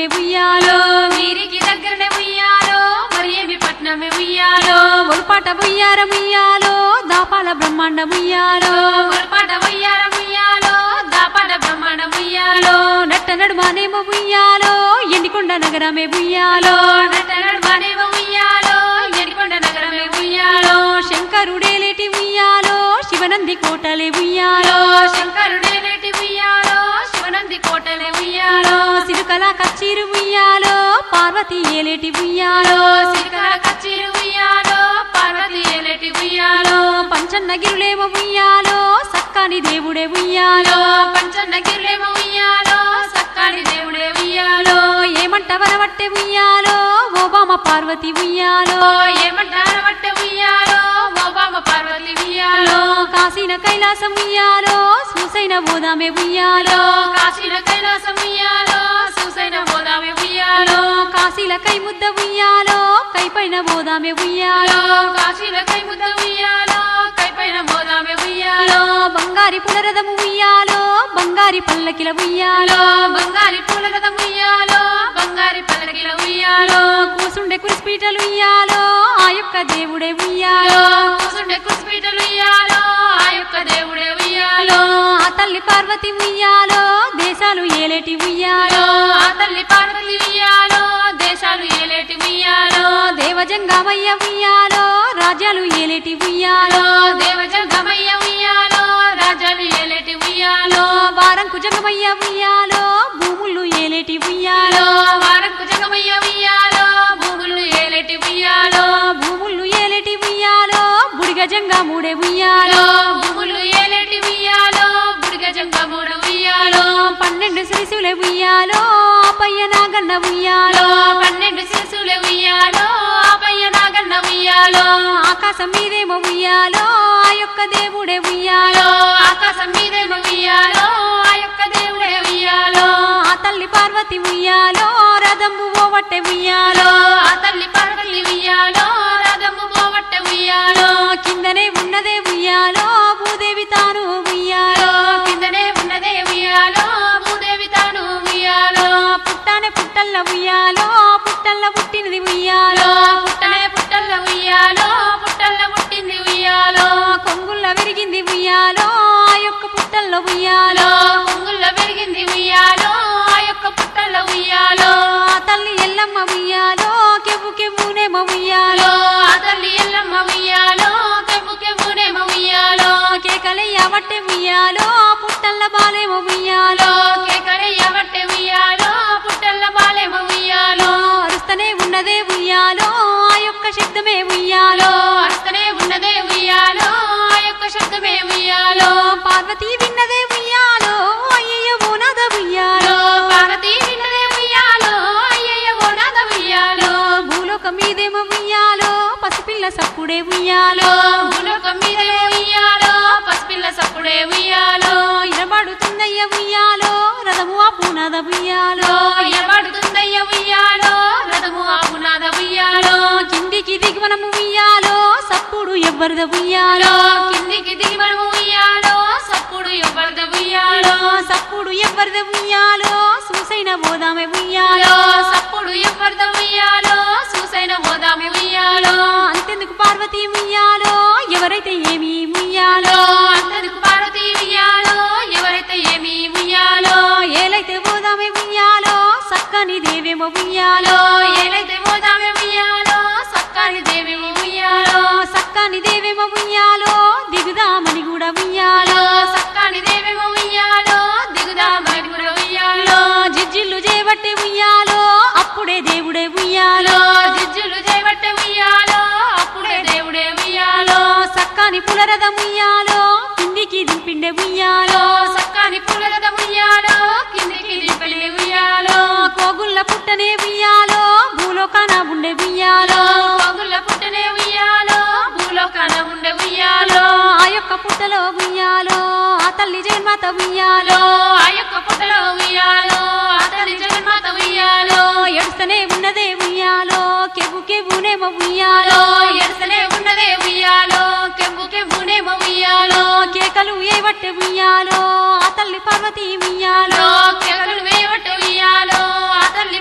పట్నమే ఉయ్యాలో వీరికి దగ్గరనే ఉయ్యాలో మరి ఏమి పట్నమే ఉయ్యాలో ఒల్పాట ఉయ్యారం ఉయ్యాలో దాపాల బ్రహ్మాండం ఉయ్యాలో ఒల్పాట ఉయ్యారం ఉయ్యాలో దాపాట బ్రహ్మాండం ఉయ్యాలో నట్ట నడుమానేమో ఉయ్యాలో ఎండికొండ నగరమే ఉయ్యాలో నట్ట నడుమానేమో ఉయ్యాలో ఎండికొండ నగరమే ఉయ్యాలో శంకరుడేలేటి ఉయ్యాలో శివనంది కోటలే ఉయ్యాలో శంకరుడేలేటి ఉయ్యాలో శివనంది కోటలే ఉయ్యాలో సిరుకల కచ్చిరు ఉయ్యాలో పార్వతి ఏలేటి ఉయ్యాలో సిరికల కచ్చిరు ఉయ్యాలో పార్వతి ఏలేటి ఉయ్యాలో పంచన్నగిరులేమో ఉయ్యాలో సక్కాని దేవుడే ఉయ్యాలో పంచన్నగిరులేమో ఉయ్యాలో సక్కాని దేవుడే ఉయ్యాలో ఏమంట వరవట్టె ఉయ్యాలో ఓబామ పార్వతి ఉయ్యాలో ఏమంటారు వట్టె ఉయ్యాలో ఓబామ పార్వతి ఉయ్యాలో కాసిన కైలాసం ఉయ్యాలో సూసైన బోదామే ఉయ్యాలో కాశీల కైలాసం ఉయ్యాలో సూసైన బోదామే ఉయ్యాలో కాశీల కై ముద్ద ఉయ్యాలో కైపైన బోదామే ఉయ్యాలో కాశీల కై ముద్ద ఉయ్యాలో కైపైన బోదామే ఉయ్యాలో బంగారి పునరదము ఉయ్యాలో బంగారి పల్లకిల ఉయ్యాలో బంగారి పూల రథం ఉయ్యాలో బంగారి పల్లకిల ఉయ్యాలో కూసుండే కురిసిపీటలు ఉయ్యాలో ఆ యొక్క దేవుడే ఉయ్యాలో కూసుండే కుసిపీటలు ఉయ్యాలో ఆ యొక్క దేవుడే ఉయ్యాలో ఆ తల్లి పార్వతి ఉయ్యాలో దేశాలు ఏలేటి ఉయ్యాలో ఆ తల్లి పార్వతి ఉయ్యాలో దేశాలు ఏలేటి ఉయ్యాలో దేవజంగామయ్య ఉయ్యాలో రాజ్యాలు ఏలేటి ఉయ్యాలో దేవజంగమయ్య ఉయ్యాలో రాజాలు ఏలేటి ఉయ్యాలో వారంకు జంగమయ్య ఉయ్యాలో భూములు ఏలేటి ఉయ్యాలో వారంకు జగమయ్య ఉయ్యాలో భూములు ఏలేటి ఉయ్యాలో భూములు ఏలేటి ఉయ్యాలో బుడిగ జంగాముడే ఉయ్యాలో భూములు ఏలేటి ఉయ్యాలో బుడిగ జంగమూడ ఉయ్యాలో 12 శిశువులే ఉయ్యాలో ఆపయ్య నాగన్న ఉయ్యాలో 12 శిశువులే ఉయ్యాలో ఆపయ్య నాగన్న ఉయ్యాలో ఆకాశం మీదేమో ఉయ్యాలో ఆ యొక్క దేవుడే ఉయ్యాలో ఆకాశం మీదేమో ఉయ్యాలో ఆ యొక్క దేవుడే ఉయ్యాలో ఆ తల్లి పార్వతి ఉయ్యాలో రథము ఓవట్టె ఉయ్యాలో ఆ తల్లి పార్వతి ఉయ్యాలో రథము పోవట్ట ఉయ్యాలో కిందనే ఉన్నదే ఉయ్యాలో భూదేవి తాను ఉయ్యాలో కిందనే ఉన్నదే ఉయ్యాలో భూదేవి తాను ఉయ్యాలో పుట్టానే పుట్టల్ల ఉయ్యాలో పుట్టల్ల పుట్టినది ఉయ్యాలో పుట్టనే పుట్టల్ల ఉయ్యాలో పుట్టల్ల పుట్టింది ఉయ్యాలో కొంగుల్ల విరిగింది ఉయ్యాలో ఆ యొక్క పుట్టల్లో ఉయ్యాలో కొంగుల్ల పెరిగింది ఉయ్యాలో ఆ యొక్క పుట్టల్ల ఉయ్యాలో ఆ తల్లి ఎల్లమ్మ ఉయ్యాలో కెవ్వు కెవ్వునేమో ఉయ్యాలో ఆ తల్లి ఎల్లమ్మ ఉయ్యాలో కెవ్వు కెవ్వునేమో ఉయ్యాలో కేకలయ్య వట్టె ఉయ్యాలో పుట్టల్ల బాలేమో ఉయ్యాలో కేకడయ్య వట్టె ఉయ్యాలో పుట్టల్ల బాలేమో ఉయ్యాలో అరుస్తనే ఉన్నదే ఉయ్యాలో ఆ యొక్క శబ్దమే ఉయ్యాలో అస్తనే ఉన్నదే ఉయ్యాలో ఆ యొక్క శబ్దమే ఉయ్యాలో పార్వతి విన్నదే ఉయ్యాలో అయ్యయ్య ఓనాద ఉయ్యాలో పార్వతీ విన్నదే ఉయ్యాలో అయ్యయ్య ఓనాద ఉయ్యాలో భూలోకం మీదేమో ఉయ్యాలో పసిపిల్ల సప్పుడే ఉయ్యాలో భూలోకం మీదే ఉయ్యాలో పసిపిల్ల సప్పుడే ఉయ్యాలో ఇరబడుతుందయ్య ఉయ్యాలో రథము ఆ పూనాద ఉయ్యాలో ఎబడుతుందయ్య ఉయ్యాలో రథము ఆపునాద ఉయ్యాలో కిందికి దిగువనము ఉయ్యాలో సప్పుడు ఎవ్వరిద ఉయ్యాలో కిందికి దిగి మనము ఉయ్యాలో సప్పుడు ఎవ్వరిద ఉయ్యాలో సప్పుడు ఎవ్వరిద ఉయ్యాలో సూసైన బోదామె ఉయ్యాలో సప్పుడు ఎవ్వరిద ఉయ్యాలో సూసైన పోదాము ఉయ్యాలో అంతెందుకు పార్వతి ఉయ్యాలో ఎవరైతే ఏమి ఉయ్యాలో అంతకు పార్వతీ ఉయ్యాలో ఎవరైతే ఏమి ఉయ్యాలో ఏలైతే బోదామె ఉయ్యాలో సక్కని దేవేమో ఉయ్యాలో ఏలైతే పోదామే ఉయ్యాలో సక్కాని దేవి ఉయ్యాలో సక్కని దేవేమో ఉయ్యాలో దిగుదామని కూడా ఉయ్యాలో సక్కాని దేవి ఉయ్యాలో దిగుదామని కూడా ఉయ్యాలో జిజ్జిల్లు చేపట్టే ఉయ్యాలో అప్పుడే దేవుడే ఉయ్యాలో జిజ్జులు చేపట్టే ఉయ్యాలో అప్పుడే దేవుడే ఉయ్యాలో సక్కని పులరథం ఉయ్యాలో కిందికి దింపిండే ఉయ్యాలో సక్కాని పులరథ ఉయ్యాలో కిందికి దింపలే ఉయ్యాలో కోగుళ్ళ పుట్టనే ఉయ్యాలో భూలోకాన ఉండే ఉయ్యాలో కోగుళ్ళ పుట్టనే ఉయ్యాలో భూలోకాన ఉండే ఉయ్యాలో ఆ యొక్క పుట్టలో ఉయ్యాలో ఆ తల్లి జగన్మాత ఉయ్యాలో ఆ యొక్క పుట్టలో ఉయ్యాలో ఆ తల్లి జగన్మాత ఉయ్యాలో ఎడుస్తనే ఉన్నదే ఉయ్యాలో కెవ్వు కెవ్వునేమో ఉయ్యాలో ఎడసనే ఉన్నదే ఉయ్యాలో కెవ్వు కెవ్వునేమో ఉయ్యాలో కేకలు ఏ వట్టె ఉయ్యాలో ఆ తల్లి పార్వతి ఉయ్యాలో కేకలు వేవట్టు ఉయ్యాలో ఆ తల్లి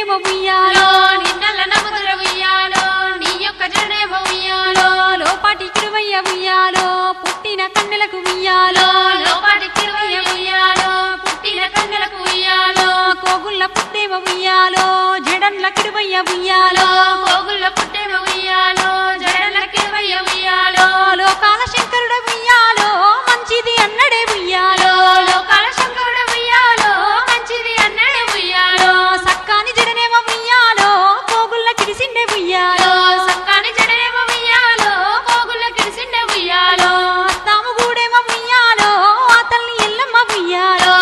జడనేమో ఉయ్యాలో నిన్నల నముద్ర ఉయ్యాలో నీ యొక్క జడనేమో ఉయ్యాలో లోపాటి కిరువయ్య ఉయ్యాలో పుట్టిన కన్నెలకు ఉయ్యాలో లోపాటి కిరువయ్య ఉయ్యాలో పుట్టిన కన్నెలకు ఉయ్యాలో కోగుళ్ళ పుట్టేమో ఉయ్యాలో జడన్ల కిరువయ్య ఉయ్యాలో కోగుళ్ళ పుట్టేమో ఉయ్యాలో జడల కిరువయ్య ఉయ్యాలో లోకాల శంకరుడ ఉయ్యాలో మంచిది అన్నడే ఉయ్యాలో లోకాల శంకరుడ ఉయ్యాలో మంచిది అన్నడే ఉయ్యాలో సక్కాని జడనేమో ఉయ్యాలో కోగుళ్ళ కిరిసిండే ఉయ్యాలో సక్కాని జడనేమో ఉయ్యాలో కోగుళ్ళ కిరిసిండే ఉయ్యాలో తాము గూడేమో ఉయ్యాలో ఆ తల్లి ఎల్లమ్మ ఉయ్యాలో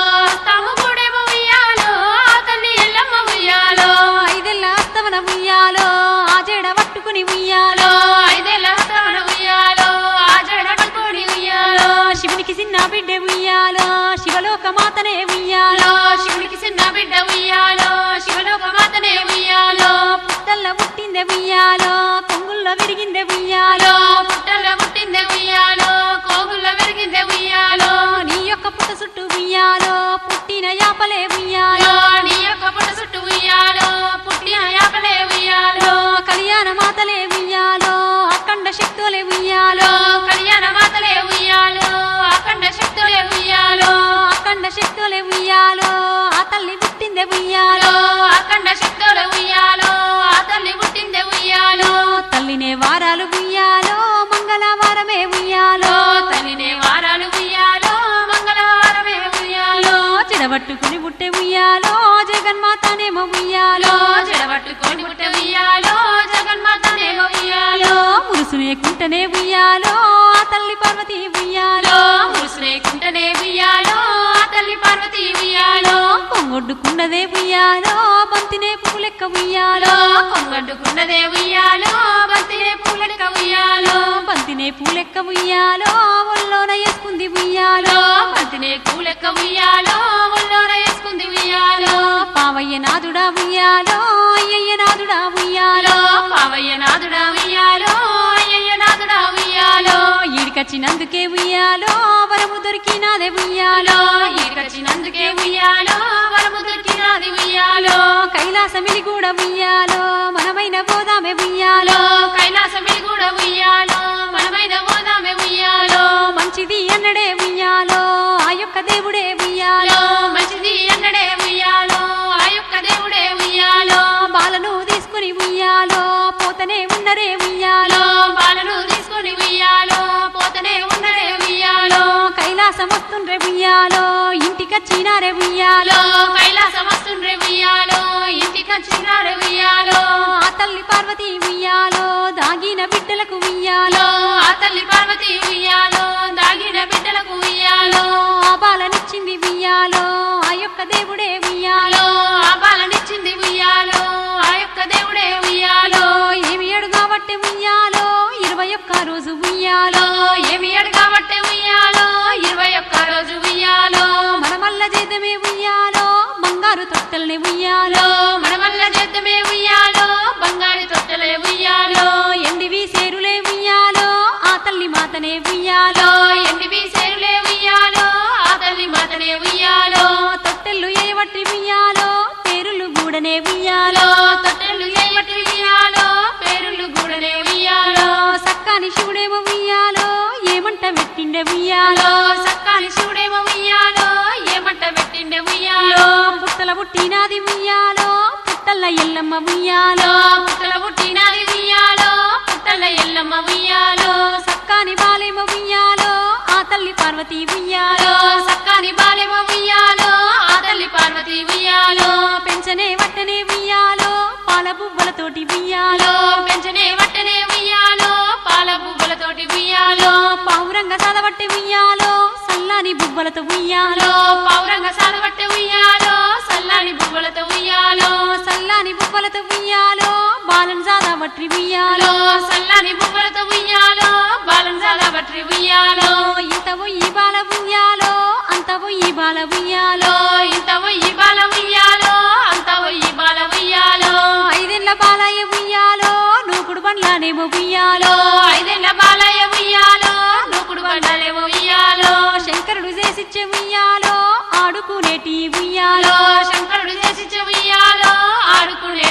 తాము గూడేమో ఉయ్యాలో ఆ తల్లి ఎల్లమ్మ ఉయ్యాలో ఐదెల్ల అస్తవన ఉయ్యాలో ఆ జడ పట్టుకుని ఉయ్యాలో ఐదేళ్ళ హస్తవన ఉయ్యాలో ఆ జడ పట్టుకొని ఉయ్యాలో శివునికి చిన్న బిడ్డ ఉయ్యాలో శివలోక మాతనే ఉయ్యాలో శివునికి చిన్న బిడ్డ ఉయ్యాలో శివలోక మాతనే ఉయ్యాలో పుట్టల్ల పుట్టిందే ఉయ్యాలో కొంగుల్లో విరిగిందే ఉయ్యాలో పుట్టల్లో పుట్టిందే ఉయ్యాలో కోగుల్లో పెరిగిందే ఉయ్యాలో నీ యొక్క పుట్ట చుట్టూ ఉయ్యాలో పుట్టిన యాపలే ఉయ్యాలో నీ యొక్క పుట్ట చుట్టూ ఉయ్యాలో పుట్టిన యాపలే ఉయ్యాలో కళ్యాణ మాతలే ఉయ్యాలో అఖండ శక్తులే ఉయ్యాలో కళ్యాణ మాతలే ఉయ్యాలో అఖండ శక్తులే ఉయ్యాలో అఖండ శక్తులే ఉయ్యాలో ఆ తల్లి పుట్టిందే ఉయ్యాలో అఖండ శక్తులే ఉయ్యాలో ఆ తల్లి పుట్టిందే ఉయ్యాలో తల్లినే వారాలు ఉయ్యాలో మంగళవారమే ఉయ్యాలో తల్లినే వారాలు ఉయ్యాలో మంగళవారమే ఉయ్యాలో చెడబట్టుకుని పుట్టే ఉయ్యాలో జగన్మాతనేమో ఉయ్యాలో జడబట్టుకొని పుట్టే ఉయ్యాలో జగన్మాతనేమో ఉయ్యాలో మురుసునే కుంటనే ఉయ్యాలో ఆ తల్లి పార్వతి ఉయ్యాలో ముసునే కుంటనే ఉయ్యాలో ఆ తల్లి పార్వతి ఉయ్యాలో కొంగొడ్డుకున్నదే ఉయ్యాలో బంతినే పువ్వు లెక్క ఉయ్యాలో కొంగడ్డుకున్నదే ఉయ్యాలో బంతినే పూలెక్క ఉయ్యాలో బంతినే పువ్వు లెక్క ఉయ్యాలో ఒళ్ళోన వేసుకుంది ఉయ్యాలో బంతినే పూలెక్క ఉయ్యాలో ఒళ్ళోన వేసుకుంది ఉయ్యాలో పావయ్య నాదుడా ఉయ్యాలో అయ్యయ్య నాదుడా ఉయ్యాలో పావయ్య నాదుడా ఉయ్యాలో అయ్యయ్య నాదుడా ఉయ్యాలో ఈడికొచ్చినందుకే ఉయ్యాలో వరము దొరికినాదే ఉయ్యాలో ఈడకొచ్చినందుకే ఉయ్యాలో వరము దొరికినాది ఉయ్యాలో కైలాసమిలి కూడా ఉయ్యాలో మనమైన పోదామే ఉయ్యాలో కైలాసమిలి కూడా ఉయ్యాలో మనమైన పోదామే ఉయ్యాలో మంచిది అన్నడే ఉయ్యాలో ఆ యొక్క దేవుడే ఉయ్యాలో మంచిది అన్నడే ఉయ్యాలో ఆ యొక్క దేవుడే ఉయ్యాలో బాలను తీసుకుని ఉయ్యాలో పోతనే ఉన్నరే ఉయ్యాలో బాలను తీసుకొని ఉయ్యాలో పోతనే ఉన్నడే ఉయ్యాలో కైలాసం వస్తుండ్రే ఉయ్యాలో ఇంటికొచ్చినారే ఉయ్యాలో కైలాసం వస్తుండ్రే ఉయ్యాలో ఇంటికొచ్చినారే ఉయ్యాలో ఆ తల్లి పార్వతి ఉయ్యాలో దాగిన బిడ్డలకు ఉయ్యాలో ఆ తల్లి పార్వతి ఉయ్యాలో దాగిన బిడ్డలకు ఉయ్యాలో ఆ బాలనిచ్చింది ఉయ్యాలో ఆ యొక్క దేవుడే ఉయ్యాలో ఆ బాలనిచ్చింది ఉయ్యాలో ఆ యొక్క దేవుడే ఉయ్యాలో ఏమి అడుగాబట్టే ఉయ్యాలో 21 రోజు ఉయ్యాలో ఏమి అడగబట్టే ఉయ్యాలో 21 రోజు ఉయ్యాలో మనమల్ల చేద్దామే ఉయ్యాలో బంగారు తొట్టెల్ని ఉయ్యాలో మన వల్ల చేద్దమే ఉయ్యాలో బంగారు తొట్టెలే ఉయ్యాలో ఎండివి సేరులే ఉయ్యాలో ఆ తల్లి మాతనే ఉయ్యాలో ఎండివి సేరులే ఉయ్యాలో ఆ తల్లి మాతనే ఉయ్యాలో తొట్టెళ్ళు ఏవట్టి ఉయ్యాలో పేరులు గూడనే ఉయ్యాలో తొట్టెలు ఏయటి ఉయ్యాలో పేరులు గూడనే ఉయ్యాలో సక్కాని శివుడేమో ఉయ్యాలో ఏమంట పెట్టిండే ఉయ్యాలో సక్కాని శివుడేమో ఉయ్యాలో ఏమంట పెట్టిండే ఉయ్యాలో పుట్టల పుట్టినాది ఉయ్యాలో పుట్టల్ల ఎల్లమ్మ ఉయ్యాలో పుట్టల పుట్టినది ఉయ్యాలో పుట్టల ఎల్లమ్మ ఉయ్యాలో సక్కాని బాలేమో ఉయ్యాలో ఆ తల్లి పార్వతి ఉయ్యాలో సక్కాని బాలెమో ఉయ్యాలో ఆ తల్లి పార్వతి ఉయ్యాలో పెంచనే వట్టనే ఉయ్యాలో పాల బువ్వలతోటి ఉయ్యాలో పెంచనే వట్టనే ఉయ్యాలో పాల బువ్వలతోటి ఉయ్యాలో పావురంగ చదవట్టె ఉయ్యాలో సల్లాని బువ్వలతో ఉయ్యాలో పౌరంగ సాలవట్టె ఉయ్యాలో సల్లాని బువ్వలతో ఉయ్యాలో సల్లాని బువ్వలతో ఉయ్యాలో బాలను చదవట్టి ఉయ్యాలో సల్లాని బువ్వలతో ఉయ్యాలో బాలం సాలవట్టి ఉయ్యాలో ఇంత ఈ బాల ఉయ్యాలో అంత ఈ బాల ఉయ్యాలో ఇంత ఈ బాల ఉయ్యాలో అంత ఈ బాల ఉయ్యాలో 5 ఏళ్ల బాలయ్య ఉయ్యాలో నూకుడు బండ్లానేమో ఉయ్యాలో 5 ఏళ్ల బాలయ్య ఉయ్యాలో నూకుడు బండలేమో ఉయ్యాలో శంకరుడు చేసిచ్చే ఉయ్యాలో ఆడుకునేటి ఉయ్యాలో శంకరుడు చేసిచ్చే ఉయ్యాలో ఆడుకునే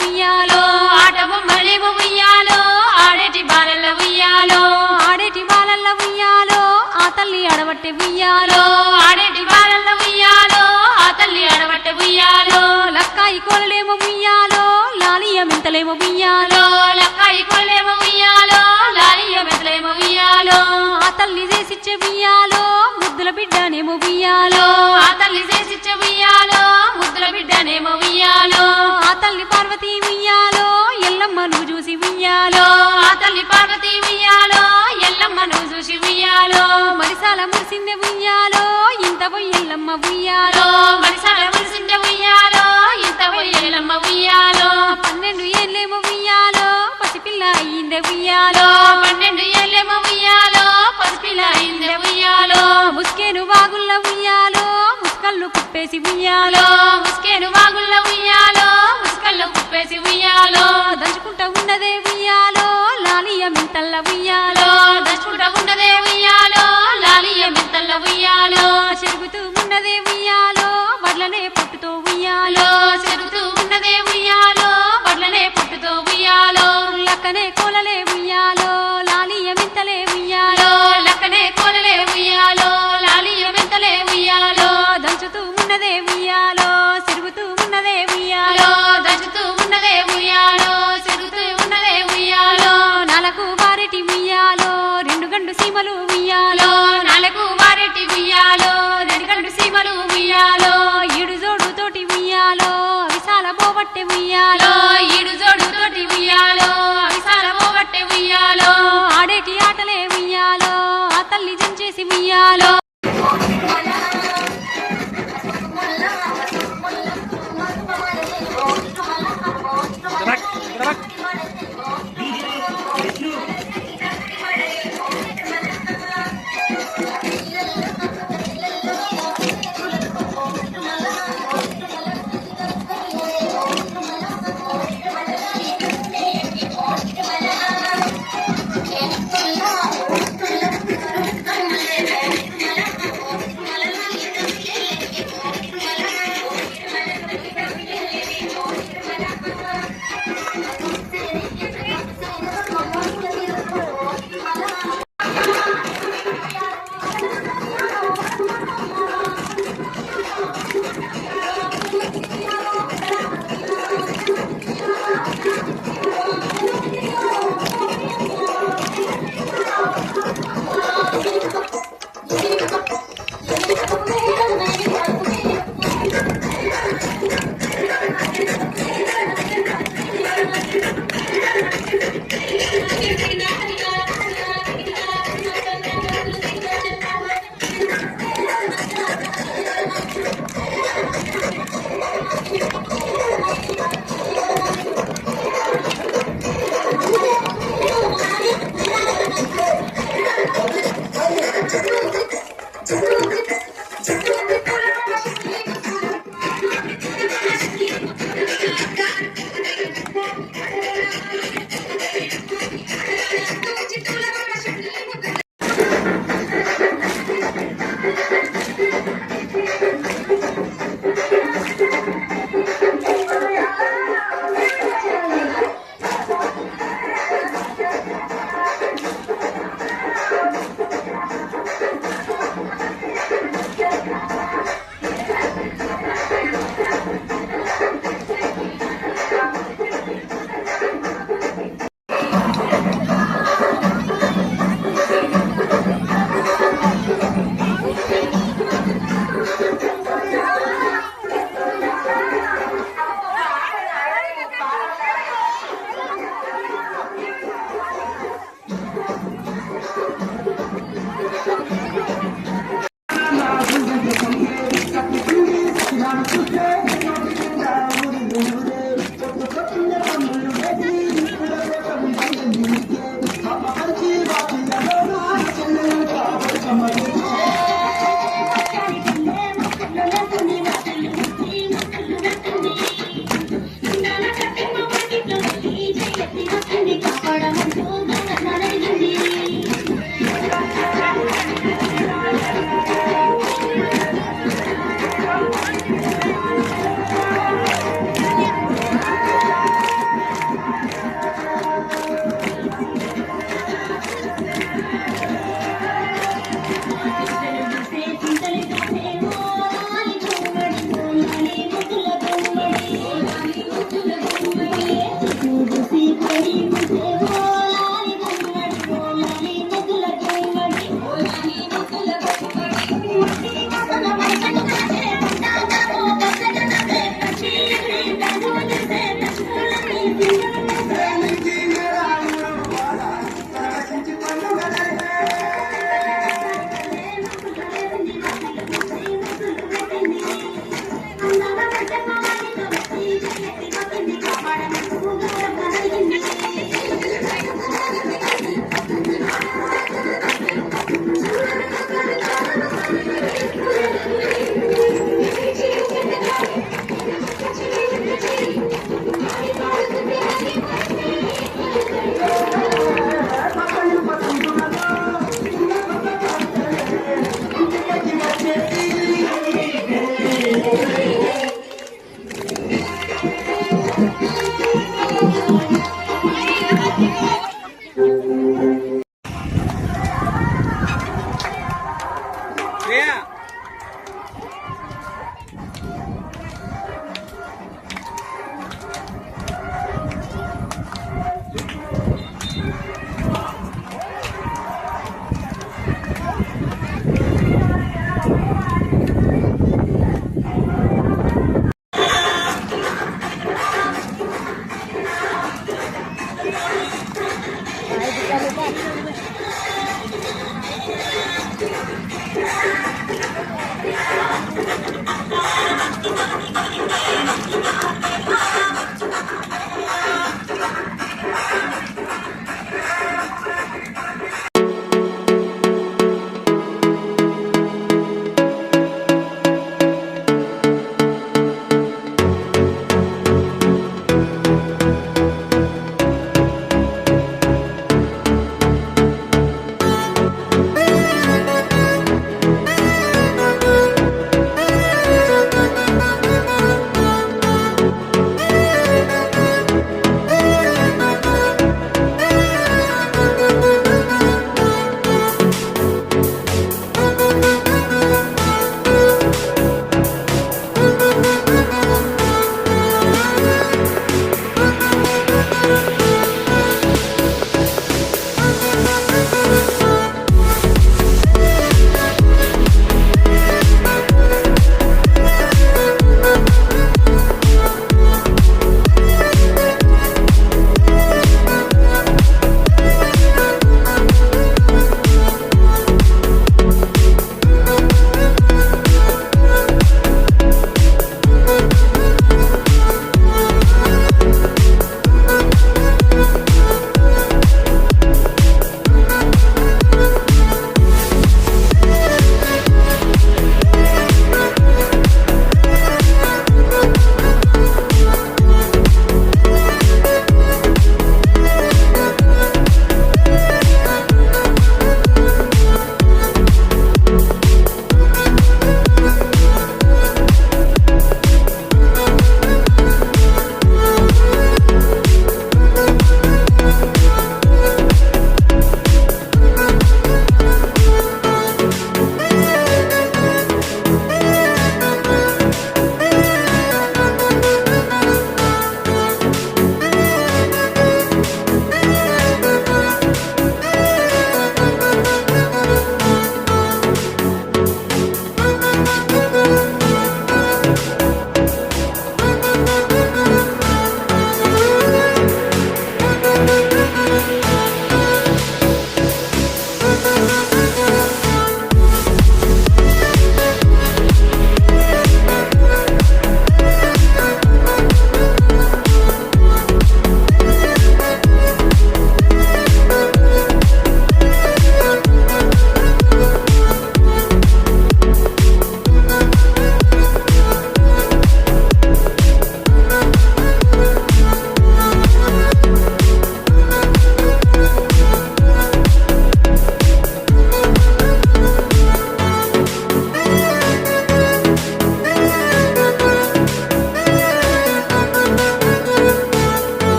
ఉయ్యాలో ఆట బొమ్మలేమో ఉయ్యాలో ఆడేటి బాలల ఉయ్యాలో ఆడేటి బాలల్ల ఉయ్యాలో ఆ తల్లి అడవట్టె ఉయ్యాలో ఆడేటి బాలల ఉయ్యాలో ఆ తల్లి అడవట్టె ఉయ్యాలో లక్కాయి కోలలేమో ఉయ్యాలో లాలియ మింతలేమో ఉయ్యాలో లక్కాయి కొలేమో ఉయ్యాలో లాలియ మెదలేమో ఉయ్యాలో ఆ తల్లి చేసిచ్చే ఉయ్యాలో ముద్దుల బిడ్డనేమో ఉయ్యాలో ఆ తల్లి చేసిచ్చే ఉయ్యాలో ముద్దుల బిడ్డనేమో ఉయ్యాలో ఆ తల్లి పార్వతి ఉయ్యాలో ఎల్లమ్మను చూసి ఉయ్యాలో ఆ తల్లి పార్వతి ఉయ్యాలో ఎల్లమ్మను చూసి ఉయ్యాలో మరిసాల మురిసిందే ఉయ్యాలో ఇంత ఎల్లమ్మ ఉయ్యాలో మనిషాల మురిసిందే ఉయ్యాలో ఇంత ఎల్లమ్మ ఉయ్యాలో 12 ఏళ్ళేమో ఉయ్యాలో పసిపిల్ల అయ్యిందే ఉయ్యాలో 12 ఏళ్ళేమో ఉయ్యాలో పసిపిల్ల అయిందే ఉయ్యాలో ముస్కేను వాగుల్ల ఉయ్యాలో ముస్కళ్ళు కుప్పేసి ఉయ్యాలో ముస్కేను వాగుల్ల ఉయ్యాలో ముస్కల్లో కుప్పేసి ఉయ్యాలో దంచుకుంటా ఉన్నదే ఉయ్యాలో లాలియ మింతల్ల ఉయ్యాలో దశుట ఉన్నదే ఉయ్యాలో లాలియ మెంతల్ల ఉయ్యాలో చెరుగుతూ ఉన్నదే ఉయ్యాలో వడ్లనే పొట్టుతో ఉయ్యాలో చెరుగుతూ ఉన్నదే ఉయ్యాలో వడ్లనే పొట్టుతో ఉయ్యాలో లక్కనే కోలలే